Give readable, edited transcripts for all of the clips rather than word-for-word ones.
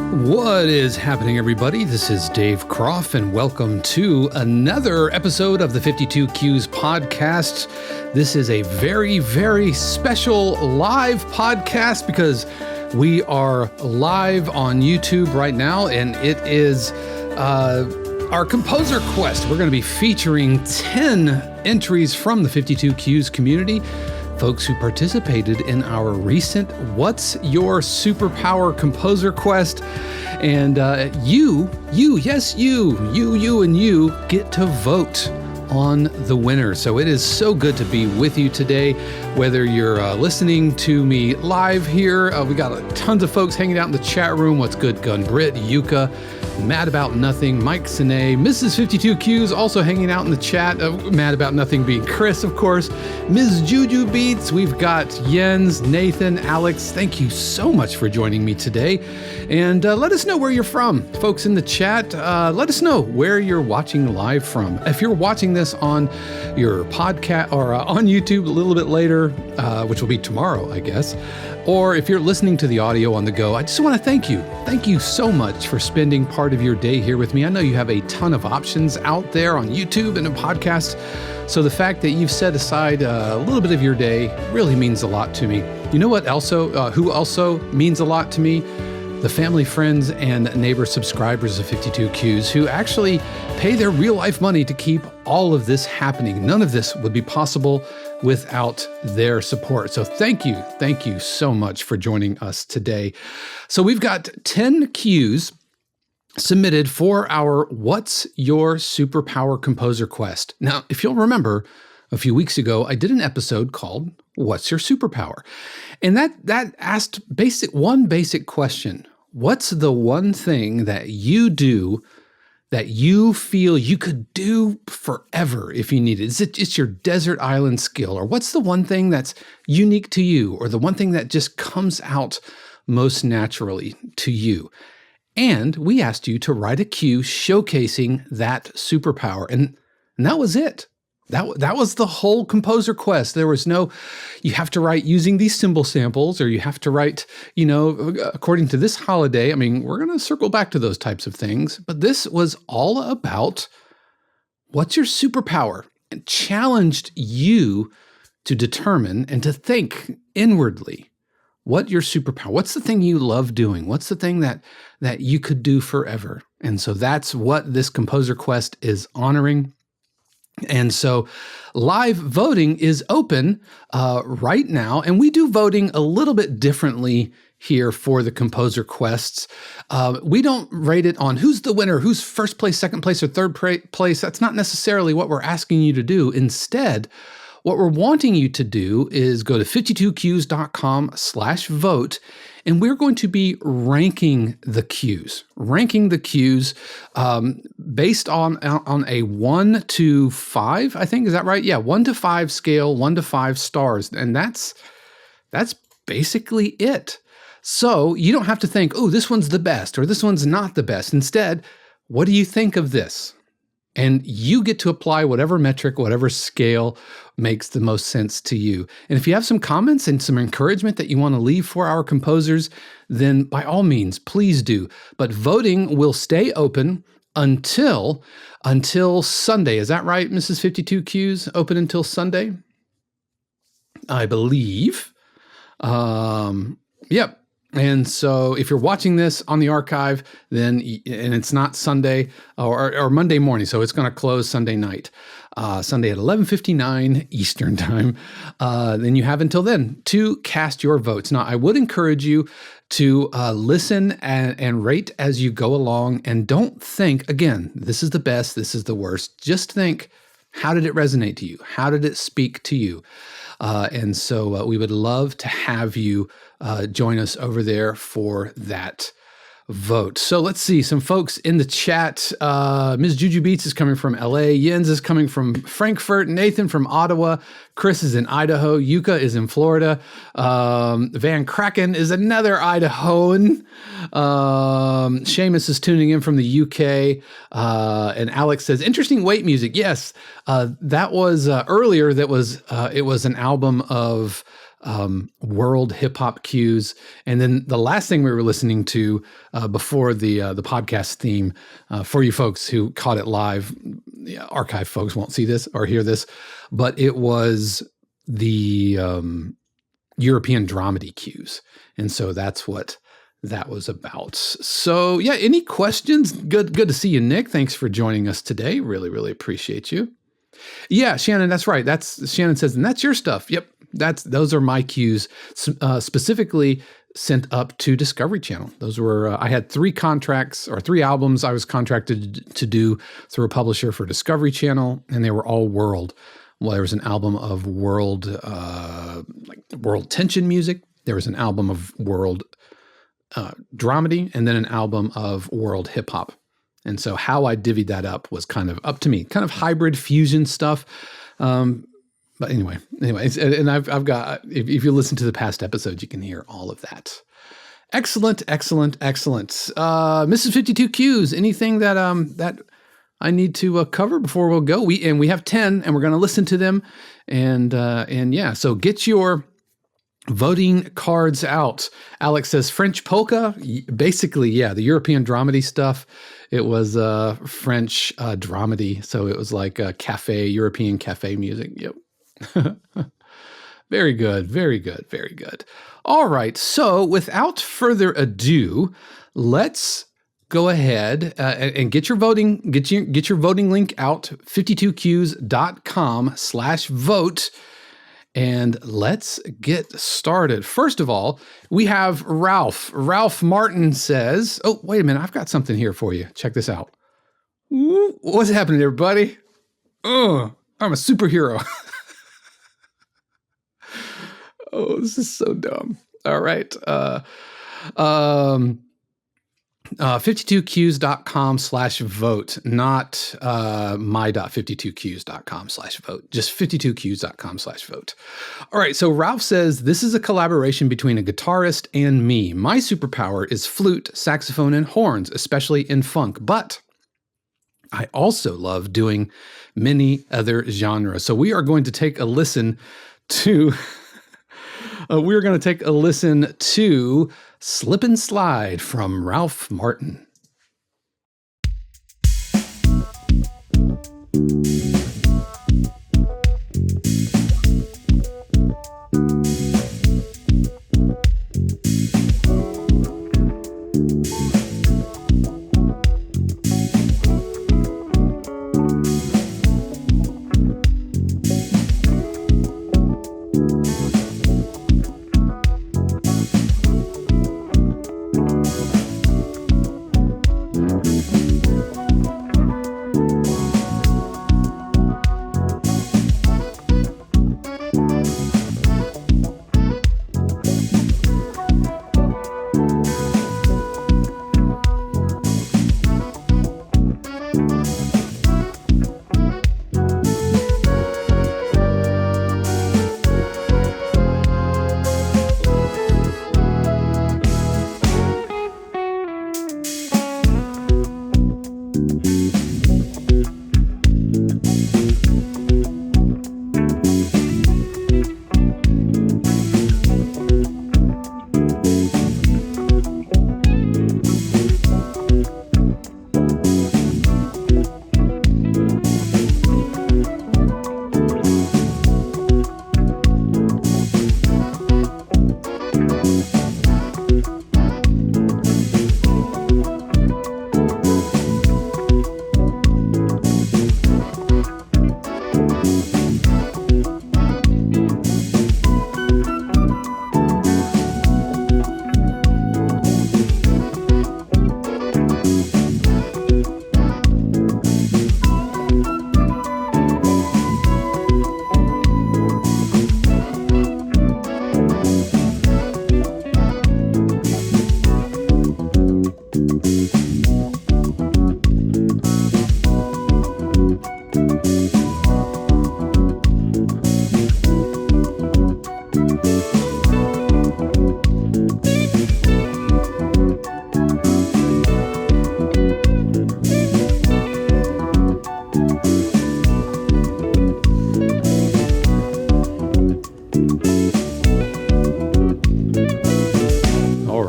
What is happening, everybody? This is Dave Croft, and welcome to another episode of the 52 Qs podcast. This is a very, very special live podcast because we are live on YouTube right now, and it is our Composer Quest. We're going to be featuring 10 entries from the 52 Qs community, folks who participated in our recent What's Your Superpower Composer Quest. And you get to vote on the winner. So it is so good to be with you today, whether you're listening to me live here. We got tons of folks hanging out in the chat room. What's good, Gun-Britt, Yuka, Mad About Nothing, Mike Sine, Mrs. 52 Qs also hanging out in the chat. Mad About Nothing being Chris, of course. Ms. Juju Beats, we've got Jens, Nathan, Alex. Thank you so much for joining me today. And let us know where you're from. Folks in the chat, let us know where you're watching live from. If you're watching this on your podcast or on YouTube a little bit later, which will be tomorrow, I guess, or if you're listening to the audio on the go, I just want to thank you. Thank you so much for spending part of your day here with me. I know you have a ton of options out there on YouTube and a podcast. So the fact that you've set aside a little bit of your day really means a lot to me. You know what who also means a lot to me? The family, friends, and neighbor subscribers of 52 Qs who actually pay their real life money to keep all of this happening. None of this would be possible without their support. So thank you so much for joining us today. So we've got 10 Qs submitted for our What's Your Superpower Composer Quest. Now, if you'll remember, a few weeks ago, I did an episode called What's Your Superpower? And that asked one basic question. What's the one thing that you do that you feel you could do forever if you needed? It's your desert island skill? Or what's the one thing that's unique to you? Or the one thing that just comes out most naturally to you? And we asked you to write a cue showcasing that superpower. And that was it. That was the whole Composer Quest. There was no, you have to write using these cymbal samples, or you have to write, according to this holiday. I mean, we're going to circle back to those types of things, but this was all about what's your superpower, and challenged you to determine and to think inwardly what your superpower, what's the thing you love doing? What's the thing that you could do forever? And so that's what this Composer Quest is honoring. And so live voting is open right now, and we do voting a little bit differently here for the Composer Quests. We don't rate it on who's the winner, who's first place, second place, or third place. That's not necessarily what we're asking you to do. Instead, what we're wanting you to do is go to 52qs.com/vote, and we're going to be ranking the cues based on a 1 to 5, I think. Is that right? Yeah, 1 to 5 scale, 1 to 5 stars. And that's basically it. So you don't have to think, oh, this one's the best or this one's not the best. Instead, what do you think of this? And you get to apply whatever metric, whatever scale makes the most sense to you. And if you have some comments and some encouragement that you want to leave for our composers, then by all means, please do. But voting will stay open until Sunday. Is that right, Mrs. 52 Qs? Open until Sunday? I believe. Yep. And so if you're watching this on the archive, and it's not Sunday or Monday morning, so it's going to close Sunday night, Sunday at 11:59 Eastern time, then you have until then to cast your votes. Now, I would encourage you to listen and rate as you go along, and don't think, again, this is the best, this is the worst. Just think, how did it resonate to you? How did it speak to you? And so we would love to have you join us over there for that vote. So let's see, some folks in the chat. Ms. Juju Beats is coming from LA. Jens is coming from Frankfurt. Nathan from Ottawa. Chris is in Idaho. Yuka is in Florida. Van Kraken is another Idahoan. Seamus is tuning in from the UK. And Alex says, interesting weight music. Yes, that was earlier. It was an album of world hip hop cues. And then the last thing we were listening to before the podcast theme, for you folks who caught it live, archive folks won't see this or hear this, but it was the European dramedy cues. And so that's what that was about. So yeah, any questions? Good to see you, Nick. Thanks for joining us today. Really, really appreciate you. Yeah, Shannon, that's right. Shannon says, and that's your stuff. Yep. Those are my cues, specifically sent up to Discovery Channel. Those were, I had 3 albums I was contracted to do through a publisher for Discovery Channel, and they were all world. Well, there was an album of world tension music. There was an album of world dramedy, and then an album of world hip hop. And so how I divvied that up was kind of up to me, kind of hybrid fusion stuff. But anyway, and I've got, if you listen to the past episodes, you can hear all of that. Excellent. Mrs. 52 Qs, anything that I need to cover before we'll go? We have 10 and we're going to listen to them. And yeah, so get your voting cards out. Alex says French polka. Basically, yeah, the European dramedy stuff. It was French dramedy. So it was like European cafe music. Yep. Very good. All right. So without further ado, let's go ahead and get your voting link out, 52qs.com/vote. And let's get started. First of all, we have Ralph. Ralph Martin says, oh, wait a minute. I've got something here for you. Check this out. Ooh, what's happening, everybody? I'm a superhero. Oh, this is so dumb. All right. 52qs.com/vote, not my.52qs.com/vote, just 52qs.com/vote. All right. So Ralph says, this is a collaboration between a guitarist and me. My superpower is flute, saxophone, and horns, especially in funk, but I also love doing many other genres. So we are going to take a listen to Slip and Slide from Ralph Martin.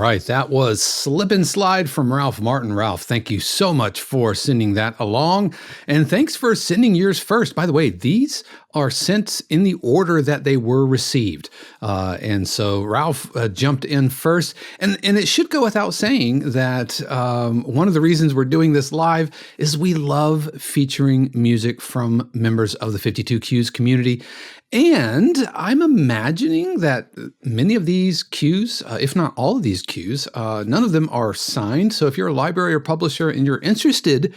right, that was Slip and Slide from Ralph Martin. Ralph, thank you so much for sending that along. And thanks for sending yours first. By the way, these are sent in the order that they were received. And so Ralph jumped in first. And it should go without saying that one of the reasons we're doing this live is we love featuring music from members of the 52 Qs community. And I'm imagining that many of these cues, if not all of these cues, none of them are signed. So if you're a library or publisher and you're interested,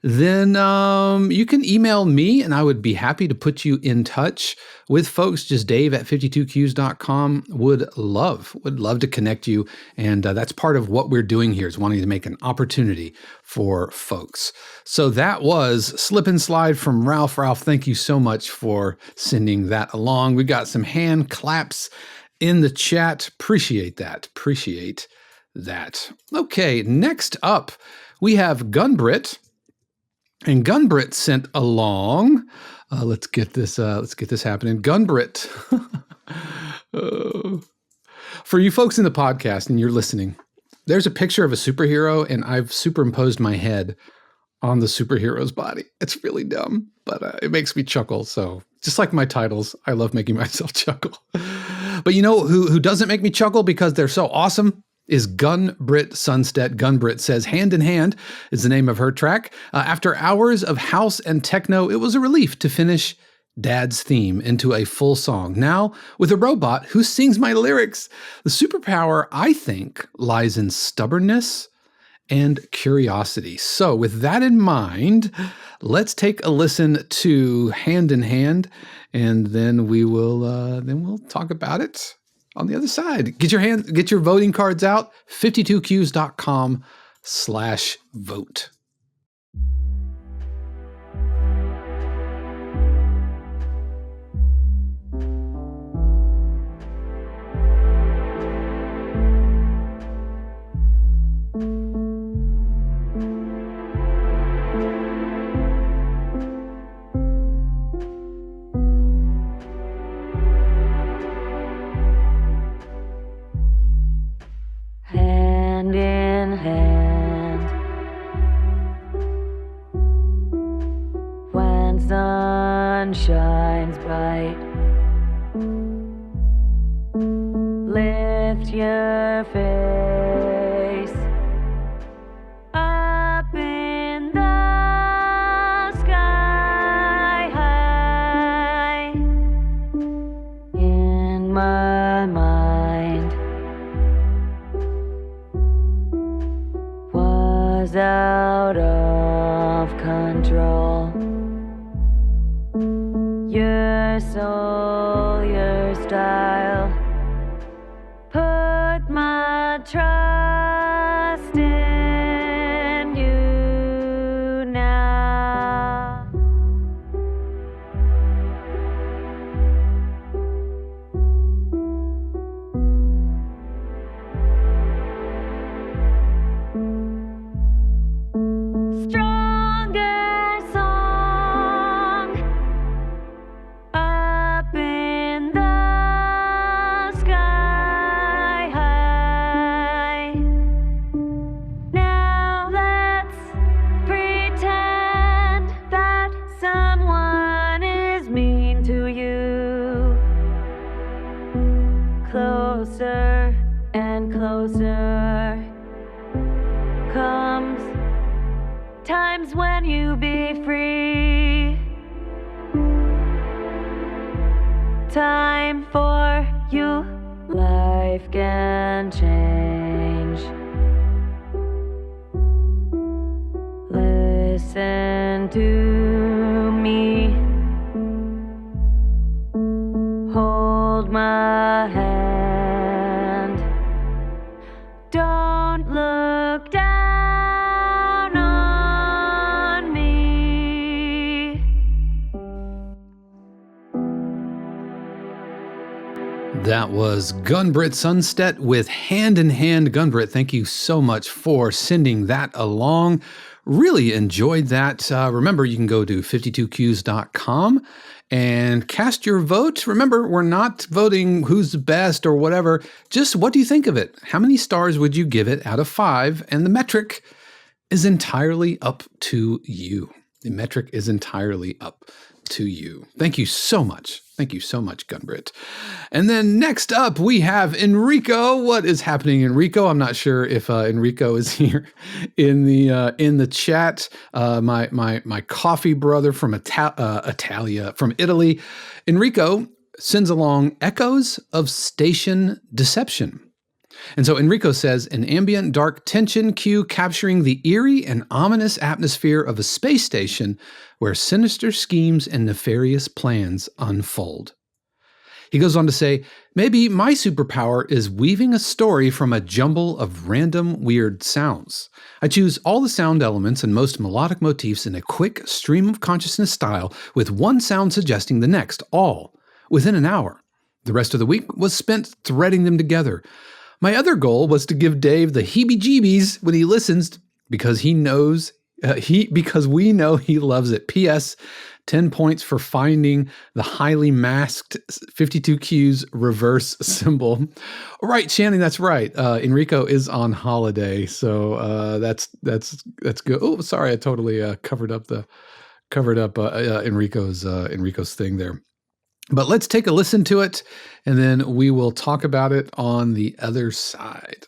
then you can email me and I would be happy to put you in touch with folks. Just dave@52qs.com. Would love to connect you. And that's part of what we're doing here, is wanting to make an opportunity for folks. So that was Slip and Slide from Ralph. Ralph, thank you so much for sending that along. We got some hand claps in the chat. Appreciate that. Okay, next up, we have Gun-Britt. And Gun-Britt sent along. Let's get this happening. Gun-Britt. For you folks in the podcast and you're listening, there's a picture of a superhero, and I've superimposed my head on the superhero's body. It's really dumb, but it makes me chuckle. So just like my titles, I love making myself chuckle. But you know who doesn't make me chuckle because they're so awesome? Is Gun-Britt Sunstead. Gun-Britt says, Hand in Hand is the name of her track. After hours of house and techno, it was a relief to finish Dad's theme into a full song. Now, with a robot who sings my lyrics. The superpower, I think, lies in stubbornness and curiosity. So with that in mind, let's take a listen to Hand in Hand, and then we'll talk about it on the other side. Get your voting cards out, 52qs.com/vote. Hand in hand, when sun shines bright, lift your face up in the sky high. In my mind was out of control. Your soul, your style, put my trust in you now. Stronger song up in the sky high. Now let's pretend that someone is mean to you. Closer and closer comes times when you be free. Time for you, life can change. Listen to me, hold my hand. Don't look down on me. That was Gun-Britt Sunstead with Hand in Hand. Gun-Britt, thank you so much for sending that along. Really enjoyed that. Remember, you can go to 52qs.com and cast your vote. Remember, we're not voting who's the best or whatever. Just what do you think of it? How many stars would you give it out of 5? And the metric is entirely up to you. The metric is entirely up to you. Thank you so much. Thank you so much, Gun-Britt. And then next up, we have Enrico. What is happening, Enrico? I'm not sure if Enrico is here in the chat. My coffee brother from Italia, from Italy. Enrico sends along echoes of station deception. And so Enrico says, an ambient dark tension cue capturing the eerie and ominous atmosphere of a space station where sinister schemes and nefarious plans unfold. He goes on to say, maybe my superpower is weaving a story from a jumble of random weird sounds. I choose all the sound elements and most melodic motifs in a quick stream of consciousness style with one sound suggesting the next, all within an hour. The rest of the week was spent threading them together. My other goal was to give Dave the heebie-jeebies when he listens because we know he loves it. P.S. 10 points for finding the highly masked 52 Qs reverse symbol. All right, Shannon, that's right. Enrico is on holiday, so that's good. Oh, sorry, I totally covered up Enrico's thing there. But let's take a listen to it, and then we will talk about it on the other side.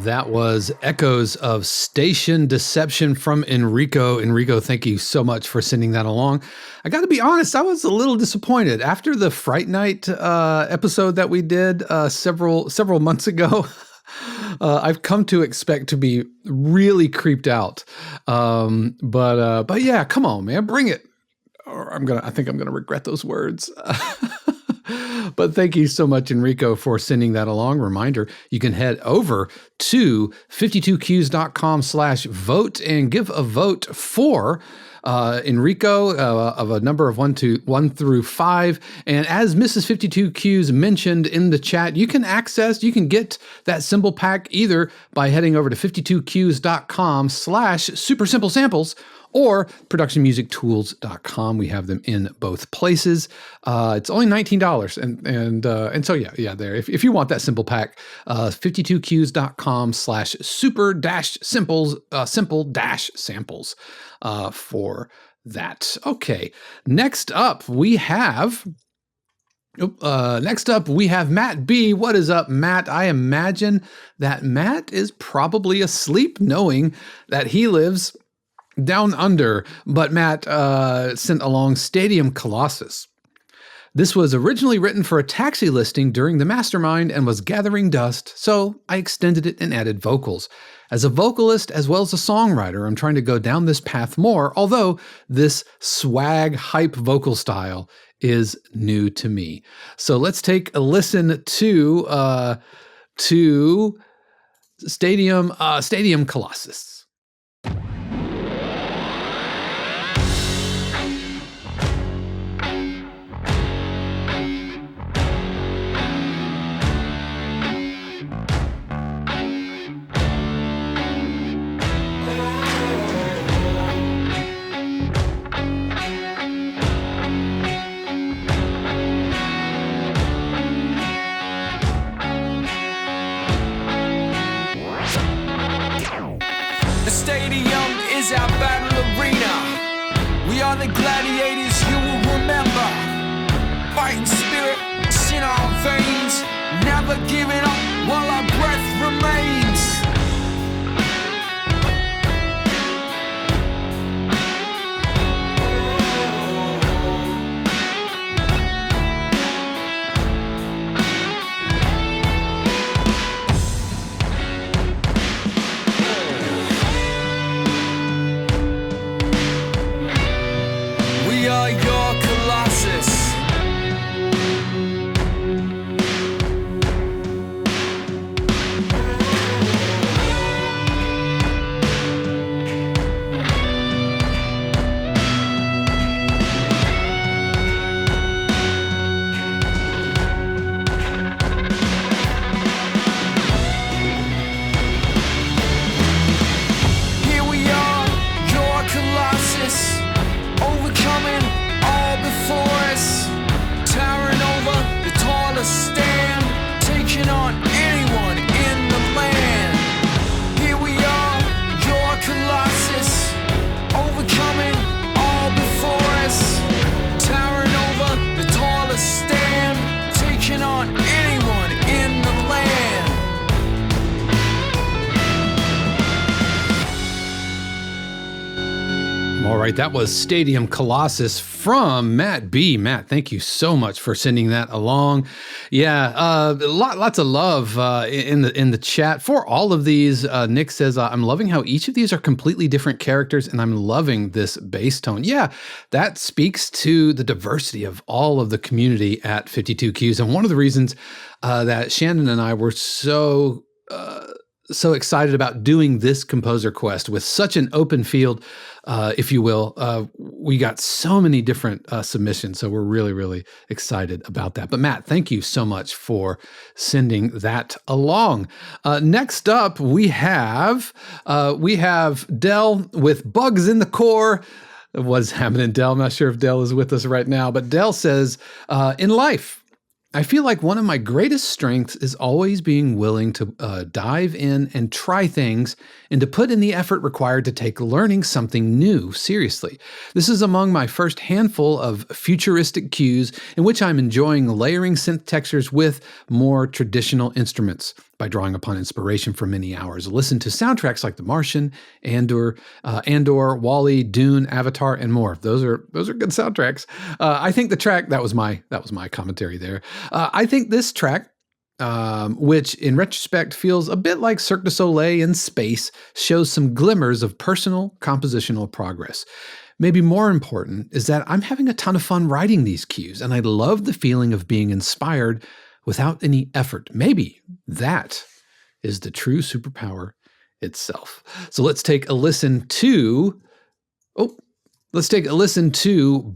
That was Echoes of Station Deception from Enrico. Enrico, thank you so much for sending that along. I got to be honest, I was a little disappointed. After the Fright Night episode that we did several months ago, I've come to expect to be really creeped out. But yeah, come on, man, bring it. Or I think I'm gonna regret those words. But thank you so much, Enrico, for sending that along. Reminder, you can head over to 52qs.com/vote and give a vote for Enrico of a number of 1 through 5. And as Mrs. 52Qs mentioned in the chat, you can get that symbol pack either by heading over to 52qs.com/super simple samples or productionmusictools.com. We have them in both places. It's only $19. And so, yeah, there. If you want that simple pack, 52qs.com/super-simple-samples for that. Okay. Next up, we have Next up, we have Matt B. What is up, Matt? I imagine that Matt is probably asleep knowing that he lives down under. But Matt sent along Stadium Colossus. This was originally written for a taxi listing during the mastermind and was gathering dust, so I extended it and added vocals. As a vocalist as well as a songwriter, I'm trying to go down this path more, although this swag hype vocal style is new to me. So let's take a listen to Stadium Colossus. Our battle arena. We are the gladiators you will remember. Fighting spirit, in our veins, never giving up while our breath remains. That was Stadium Colossus from Matt B. Matt, thank you so much for sending that along. Yeah, lots of love in the chat for all of these. Nick says, I'm loving how each of these are completely different characters, and I'm loving this bass tone. Yeah, that speaks to the diversity of all of the community at 52 Qs. And one of the reasons that Shannon and I were so excited about doing this composer quest with such an open field, if you will. We got so many different submissions, so we're really, really excited about that. But Matt, thank you so much for sending that along. Next up, we have Dell with Bugs in the Core. What's happening, Dell? I'm not sure if Dell is with us right now, but Dell says, in life, I feel like one of my greatest strengths is always being willing to dive in and try things and to put in the effort required to take learning something new seriously. This is among my first handful of futuristic cues in which I'm enjoying layering synth textures with more traditional instruments by drawing upon inspiration for many hours. Listen to soundtracks like The Martian, Andor, WALL-E, Dune, Avatar, and more. Those are good soundtracks. I think the track that was my commentary there. I think this track, which in retrospect feels a bit like Cirque du Soleil in space, shows some glimmers of personal compositional progress. Maybe more important is that I'm having a ton of fun writing these cues, and I love the feeling of being inspired without any effort. Maybe that is the true superpower itself. So let's take a listen to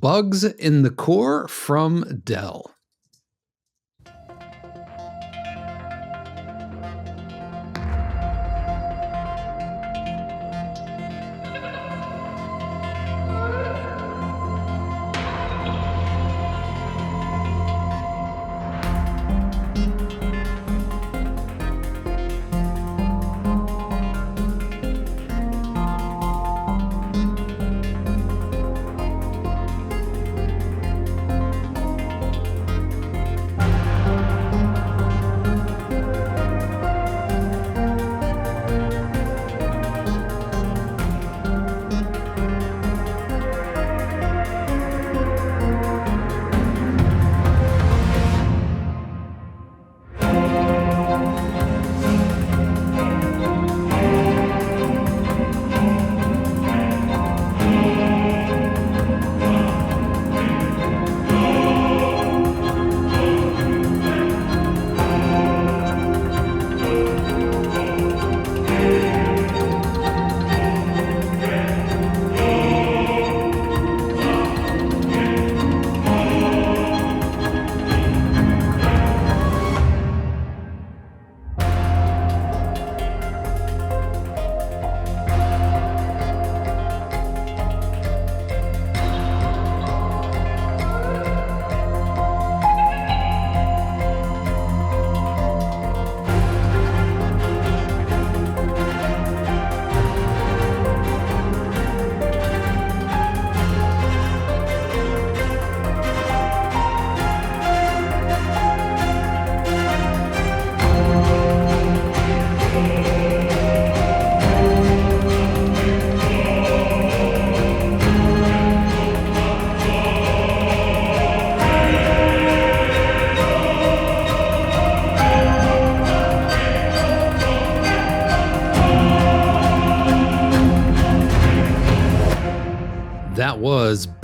Bugs in the Core from Dell.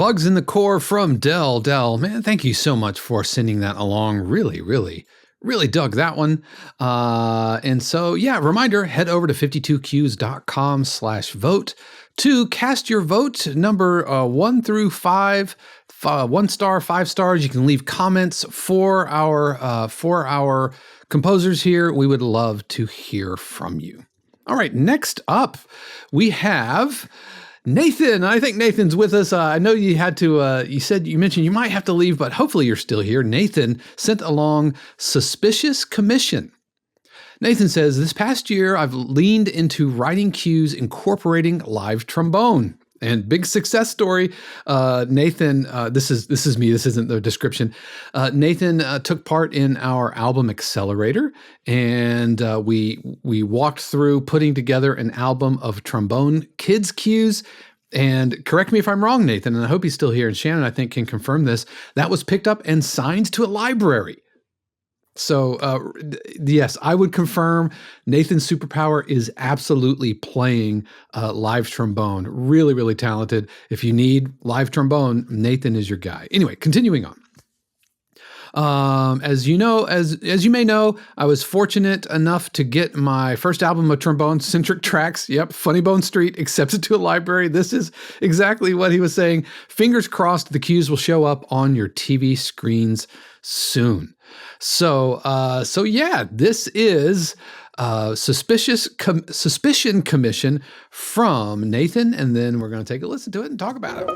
Bugs in the Core from Dell. Dell, man, thank you so much for sending that along. Really dug that one. And so, yeah, reminder, head over to 52cues.com/vote to cast your vote, number 1 through 5, 1 star, 5 stars. You can leave comments for our composers here. We would love to hear from you. All right, next up, we have Nathan. I think Nathan's with us. I know you had to, you mentioned you might have to leave, but hopefully you're still here. Nathan sent along Suspicious Commission. Nathan says, this past year, I've leaned into writing cues incorporating live trombone. And big success story. Nathan, this is me. This isn't the description. Nathan took part in our album Accelerator, and we walked through putting together an album of trombone kids cues. And correct me if I'm wrong, Nathan, and I hope he's still here. And Shannon, I think, can confirm this. That was picked up and signed to a library. So, yes, I would confirm Nathan's Superpower is absolutely playing live trombone. Really talented. If you need live trombone, Nathan is your guy. Anyway, continuing on. As you may know, I was fortunate enough to get my first album of trombone-centric tracks. Yep, Funny Bone Street accepted to a library. This is exactly what he was saying. Fingers crossed the cues will show up on your TV screens soon. So yeah, this is Suspicion Commission from Nathan, and then we're going to take a listen to it and talk about it.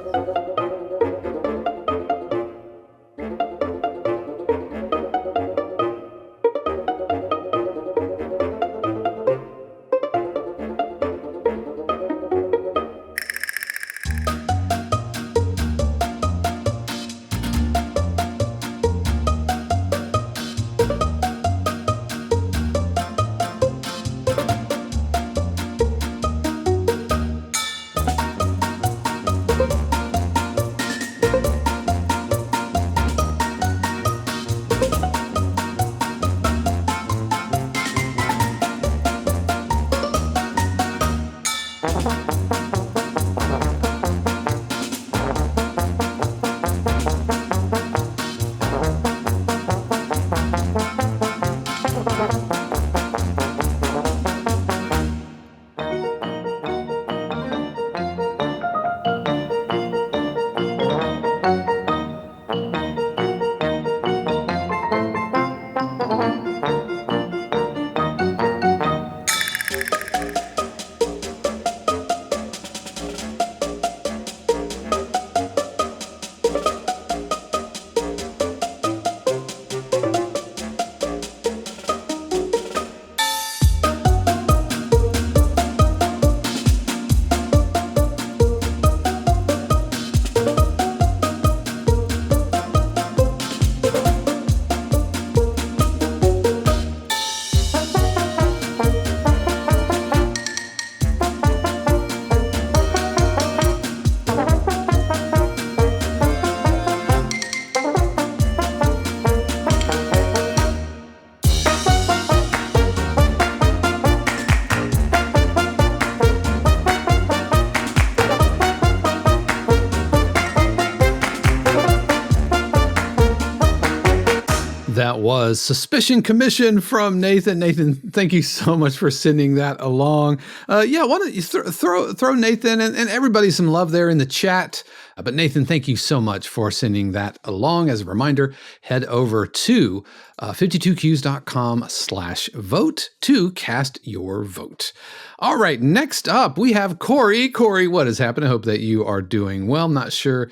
That was Suspicion Commission from Nathan. Nathan, thank you so much for sending that along. Why don't you throw Nathan and everybody some love there in the chat. But Nathan, thank you so much for sending that along. As a reminder, head over to 52cues.com/vote to cast your vote. All right, next up, we have Cory. Cory, what has happened? I hope that you are doing well. I'm not sure.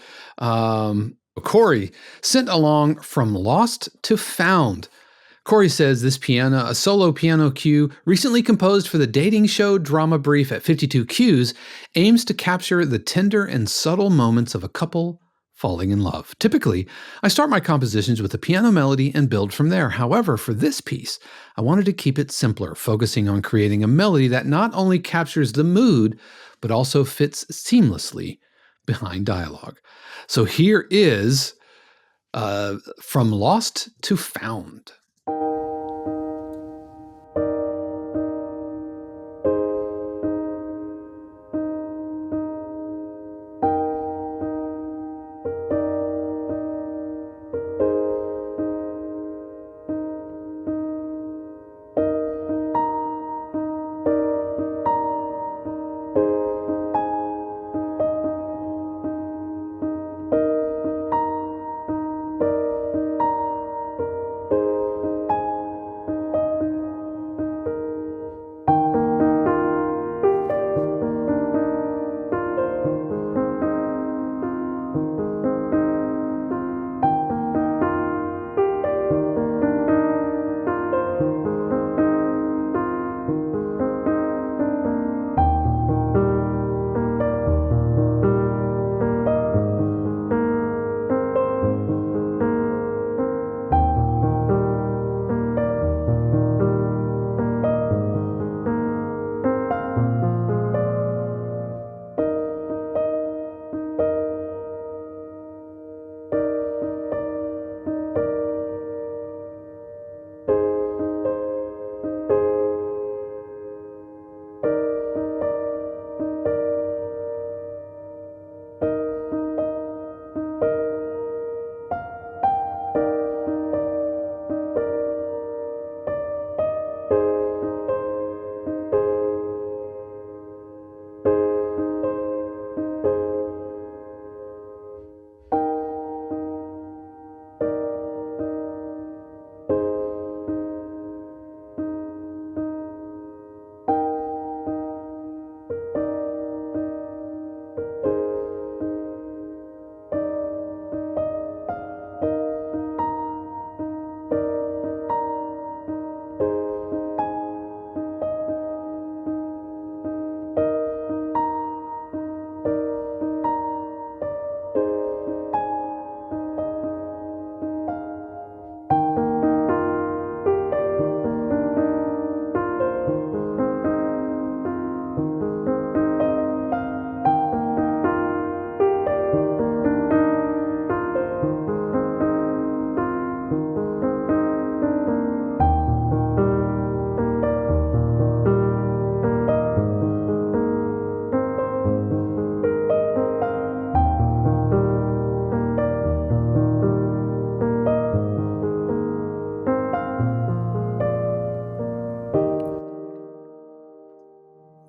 Cory sent along From Lost to Found. Cory says this piano, a solo piano cue recently composed for the dating show Drama Brief at 52 Cues, aims to capture the tender and subtle moments of a couple falling in love. Typically, I start my compositions with a piano melody and build from there. However, for this piece, I wanted to keep it simpler, focusing on creating a melody that not only captures the mood, but also fits seamlessly behind dialogue. So here is From Lost to Found.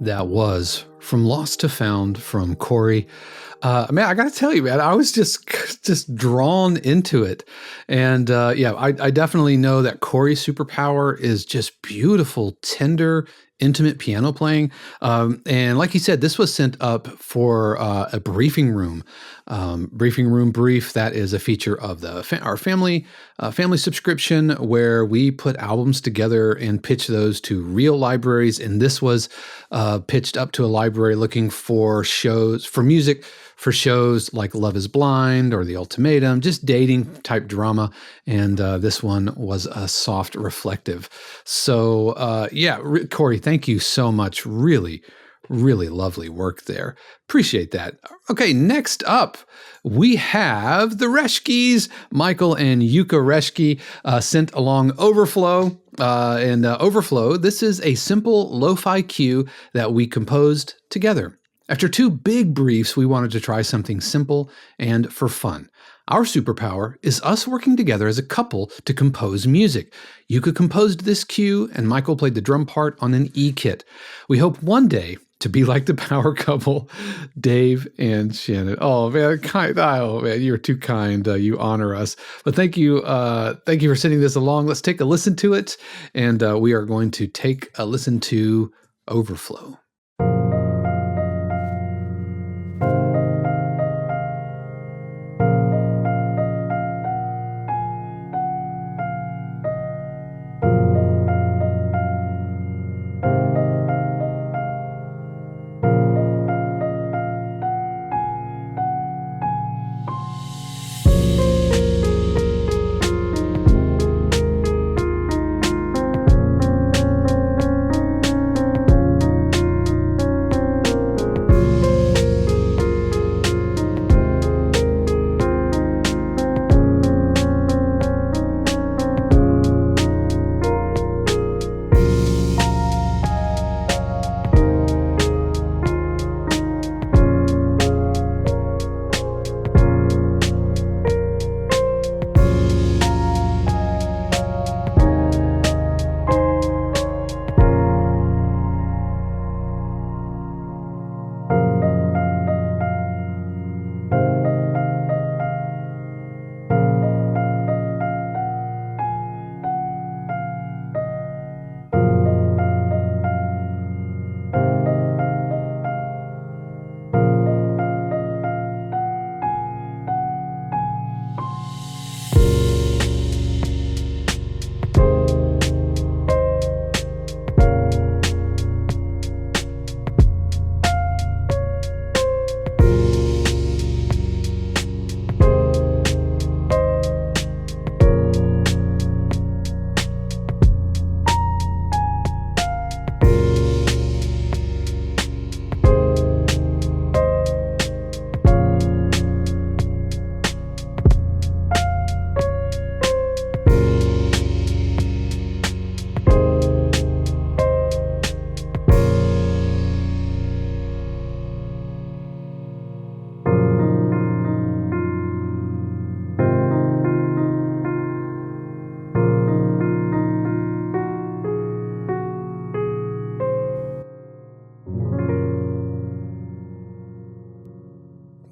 That was From Lost to Found from Cory. Man, I got to tell you, man, I was just drawn into it. And yeah, I definitely know that Cory's superpower is just beautiful, tender, intimate piano playing. And like he said, this was sent up for a briefing room brief. That is a feature of our family subscription where we put albums together and pitch those to real libraries. And this was pitched up to a library looking for music for shows like Love is Blind or The Ultimatum, just dating type drama. And this one was a soft reflective. So yeah, Cory, thank you so much. Really, really lovely work there. Appreciate that. Okay, next up, we have the Reschkes, Michael and Yuka Reschke, sent along Overflow. And Overflow, this is a simple lo-fi cue that we composed together. After 2 big briefs, we wanted to try something simple and for fun. Our superpower is us working together as a couple to compose music. Yuka composed this cue, and Michael played the drum part on an E-kit. We hope one day to be like the power couple, Dave and Shannon. Oh man, you're too kind. You honor us. But thank you for sending this along. Let's take a listen to it, and we are going to take a listen to Overflow.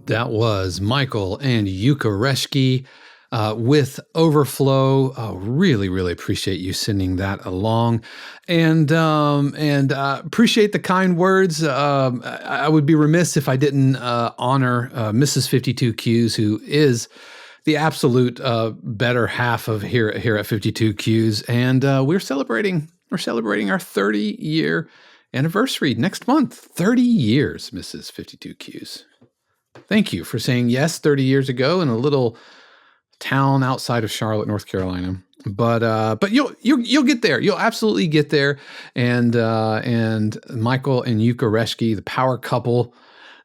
That was Michael and Yuka Reschke with Overflow. Oh, really, really appreciate you sending that along, and appreciate the kind words. I would be remiss if I didn't honor Mrs. 52 Qs, who is the absolute better half of here at 52 Qs, and we're celebrating our 30-year anniversary next month. 30 years, Mrs. 52 Qs. Thank you for saying yes 30 years ago in a little town outside of Charlotte, North Carolina. But you'll get there. You'll absolutely get there. And Michael and Yuka Reschke, the power couple,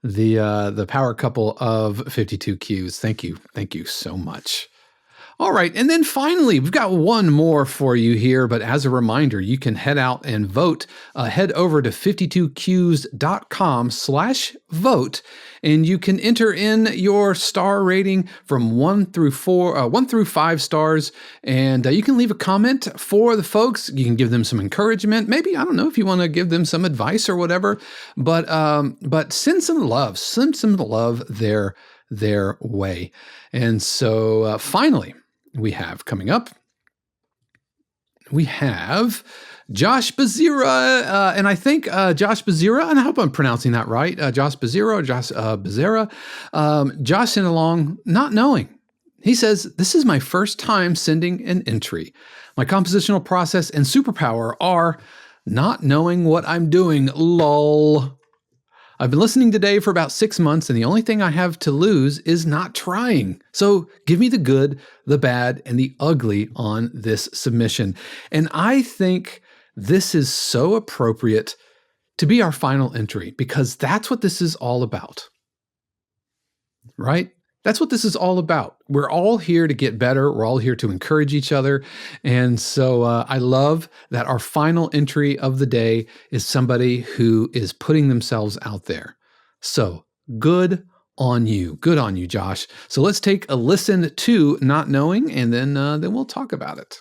the power couple of 52 Qs. Thank you so much. All right. And then finally, we've got one more for you here. But as a reminder, you can head out and vote. Head over to 52cues.com/vote. And you can enter in your star rating from 1 through 5 stars. And you can leave a comment for the folks. You can give them some encouragement. Maybe, I don't know, if you want to give them some advice or whatever. But send some love. Send some love their way. And so finally, we have coming up, we have Josh Bezerra, and I think Josh Bezerra, and I hope I'm pronouncing that right, Josh Bezerra, Bezerra. Josh sent along not knowing. He says, "This is my first time sending an entry. My compositional process and superpower are not knowing what I'm doing, lol. I've been listening today for about 6 months, and the only thing I have to lose is not trying. So give me the good, the bad, and the ugly on this submission." And I think this is so appropriate to be our final entry, because that's what this is all about, right? That's what this is all about. We're all here to get better. We're all here to encourage each other. And so I love that our final entry of the day is somebody who is putting themselves out there. So good on you. Good on you, Josh. So let's take a listen to Not Knowing, and then we'll talk about it.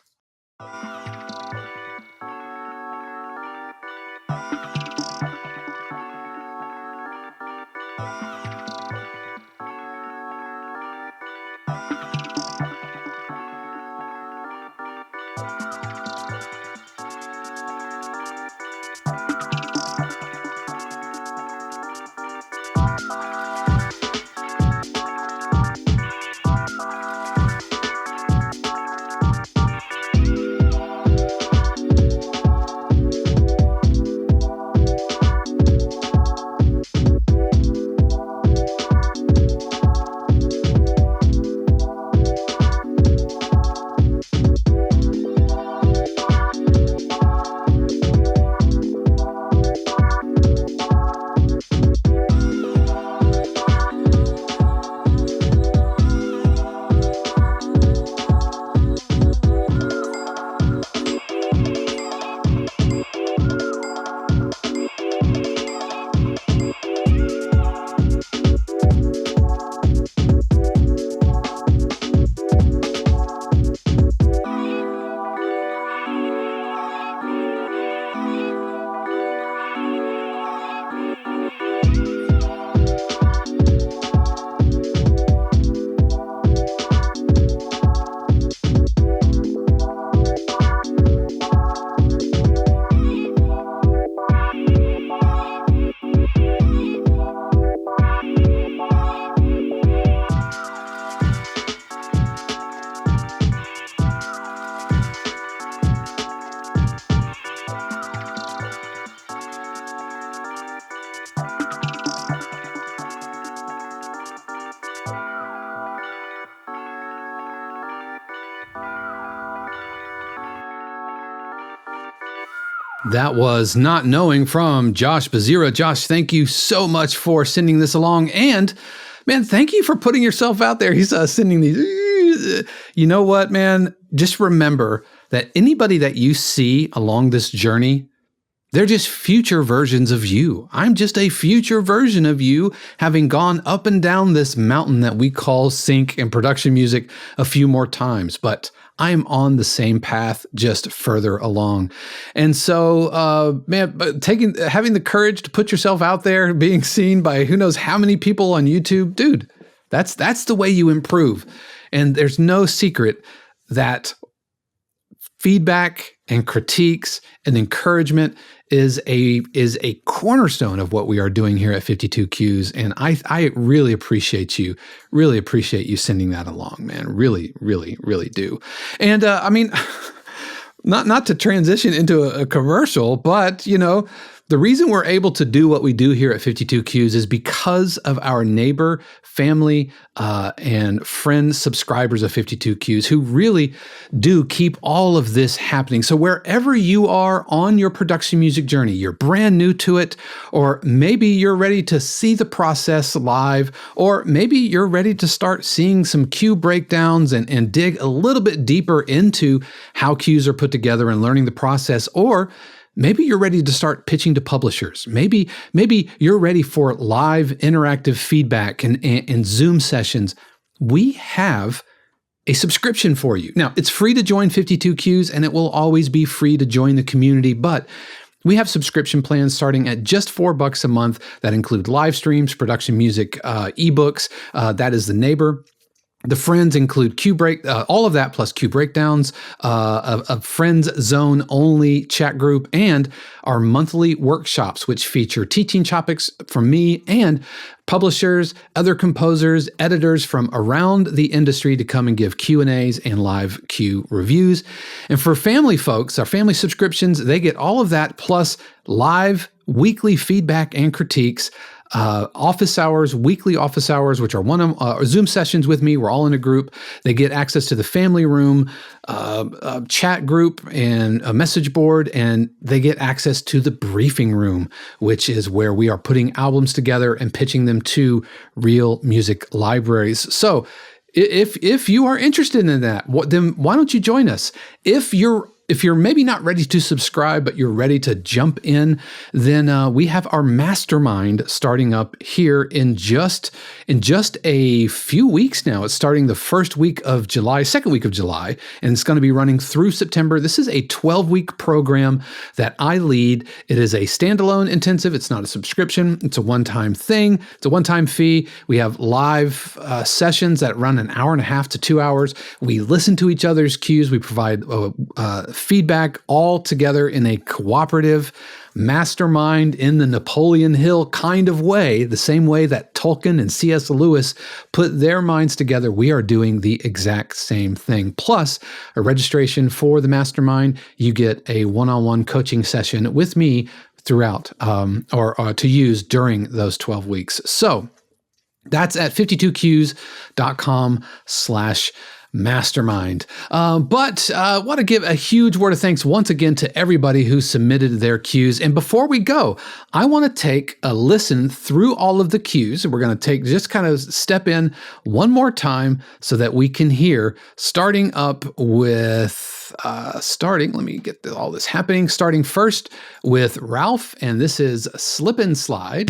That was Not Knowing from Josh Bezerra. Josh, thank you so much for sending this along. And man, thank you for putting yourself out there. He's sending these. You know what, man? Just remember that anybody that you see along this journey, they're just future versions of you. I'm just a future version of you, having gone up and down this mountain that we call sync and production music a few more times. But I am on the same path, just further along. And so, man, having the courage to put yourself out there, being seen by who knows how many people on YouTube, dude, that's the way you improve. And there's no secret that feedback and critiques and encouragement is a cornerstone of what we are doing here at 52 Cues. And I really appreciate you sending that along, man. Really, really, really do. And I mean, not to transition into a commercial, but you know, The reason we're able to do what we do here at 52 Qs is because of our neighbor, family, and friend subscribers of 52 Qs who really do keep all of this happening. So wherever you are on your production music journey, you're brand new to it, or maybe you're ready to see the process live, or maybe you're ready to start seeing some cue breakdowns and dig a little bit deeper into how cues are put together and learning the process, or maybe you're ready to start pitching to publishers. Maybe you're ready for live interactive feedback and Zoom sessions. We have a subscription for you. Now, it's free to join 52 Qs, and it will always be free to join the community, but we have subscription plans starting at just $4 a month that include live streams, production music, ebooks. That is the neighbor. The friends include all of that plus cue breakdowns, a friends zone only chat group, and our monthly workshops, which feature teaching topics from me and publishers, other composers, editors from around the industry to come and give Q&As and live cue reviews. And for family folks, our family subscriptions, they get all of that plus live weekly feedback and critiques. Office hours, weekly office hours, which are Zoom sessions with me. We're all in a group. They get access to the family room, chat group, and a message board, and they get access to the briefing room, which is where we are putting albums together and pitching them to real music libraries. So if you are interested in that, then why don't you join us? If you're maybe not ready to subscribe, but you're ready to jump in, then we have our mastermind starting up here in just a few weeks now. It's starting the second week of July, and it's going to be running through September. This is a 12-week program that I lead. It is a standalone intensive. It's not a subscription. It's a one-time thing. It's a one-time fee. We have live sessions that run an hour and a half to 2 hours. We listen to each other's cues. We provide feedback all together in a cooperative mastermind in the Napoleon Hill kind of way, the same way that Tolkien and C.S. Lewis put their minds together. We are doing the exact same thing. Plus, a registration for the mastermind, you get a one-on-one coaching session with me throughout or to use during those 12 weeks. So that's at 52qs.com/mastermind. But I want to give a huge word of thanks once again to everybody who submitted their cues. And before we go, I want to take a listen through all of the cues. We're going to just kind of step in one more time so that we can hear, starting up with, let me get all this happening, starting first with Ralph, and this is Slip and Slide.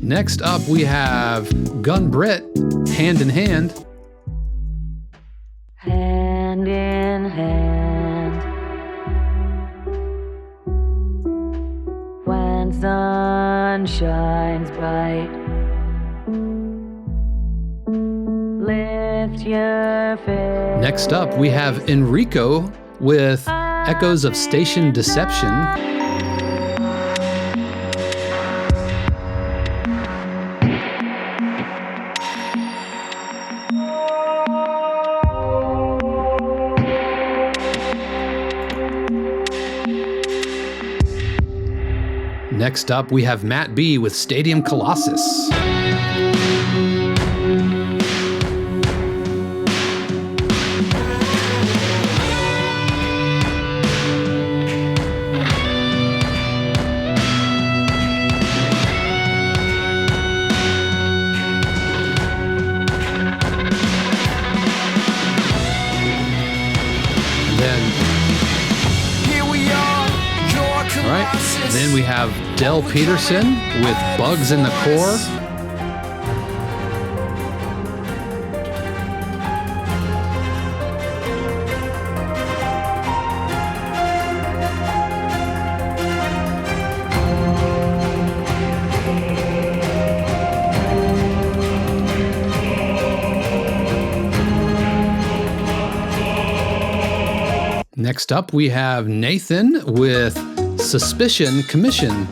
Next up, we have Gun-Britt, Hand in Hand. Hand in hand. When sun shines bright, lift your face. Next up, we have Enrico with Echoes of Station Deception. Next up, we have Matt B with Stadium Colossus. Then we have Del Peterson with Bugs in the Core. Next up, we have Nathan with Suspicion Commission.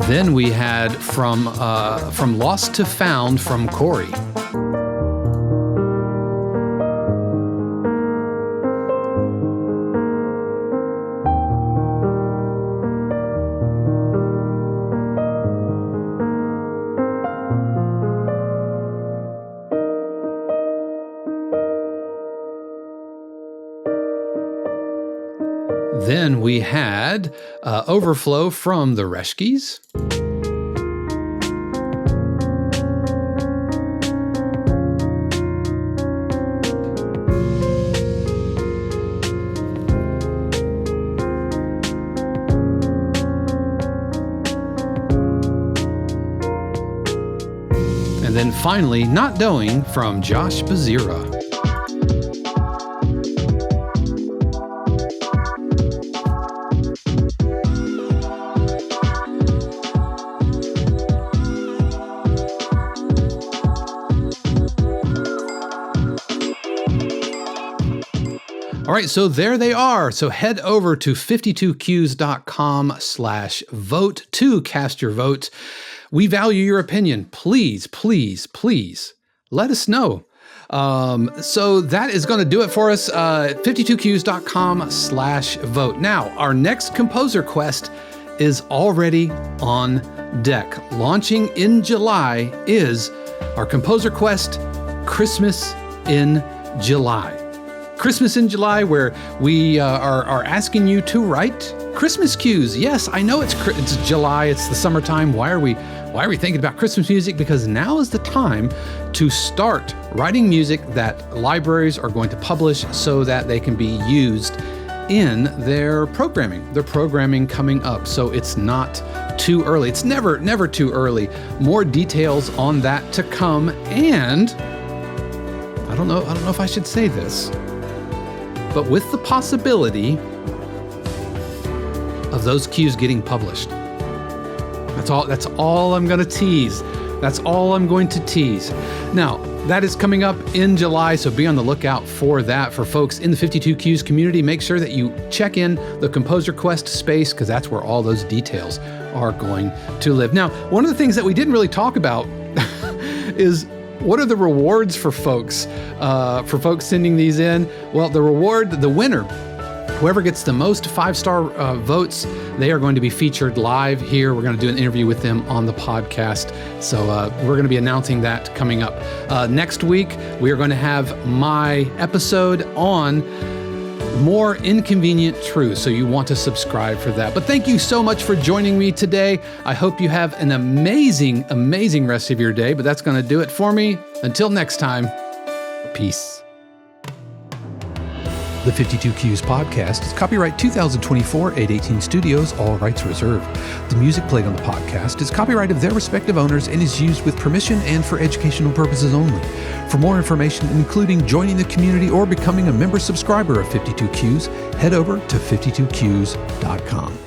Then we had from Lost to Found from Cory. Then we had Overflow from the Reschkes. And then finally, Not Knowing from Josh Bezerra. All right, so there they are. So head over to 52cues.com/vote to cast your vote. We value your opinion. Please, please, please let us know. So that is going to do it for us. 52cues.com/vote. Now, our next composer quest is already on deck. Launching in July is our composer quest, Christmas in July. Christmas in July, where we are asking you to write Christmas cues. Yes, I know it's July, it's the summertime. Why are we thinking about Christmas music? Because now is the time to start writing music that libraries are going to publish so that they can be used in their programming. Their programming coming up, so it's not too early. It's never too early. More details on that to come, and I don't know if I should say this, but with the possibility of those cues getting published. That's all I'm going to tease. That's all I'm going to tease. Now, that is coming up in July, so be on the lookout for that. For folks in the 52 Cues community, make sure that you check in the Composer Quest space, because that's where all those details are going to live. Now, one of the things that we didn't really talk about is, what are the rewards for folks sending these in? Well, the winner, whoever gets the most 5-star votes, they are going to be featured live here. We're going to do an interview with them on the podcast. So we're going to be announcing that coming up. Next week, we are going to have my episode on More Inconvenient Truths. So you want to subscribe for that. But thank you so much for joining me today. I hope you have an amazing, amazing rest of your day. But that's going to do it for me. Until next time, peace. The 52 Cues podcast is copyright 2024 818 Studios, all rights reserved. The music played on the podcast is copyright of their respective owners and is used with permission and for educational purposes only. For more information, including joining the community or becoming a member subscriber of 52 Cues, head over to 52cues.com.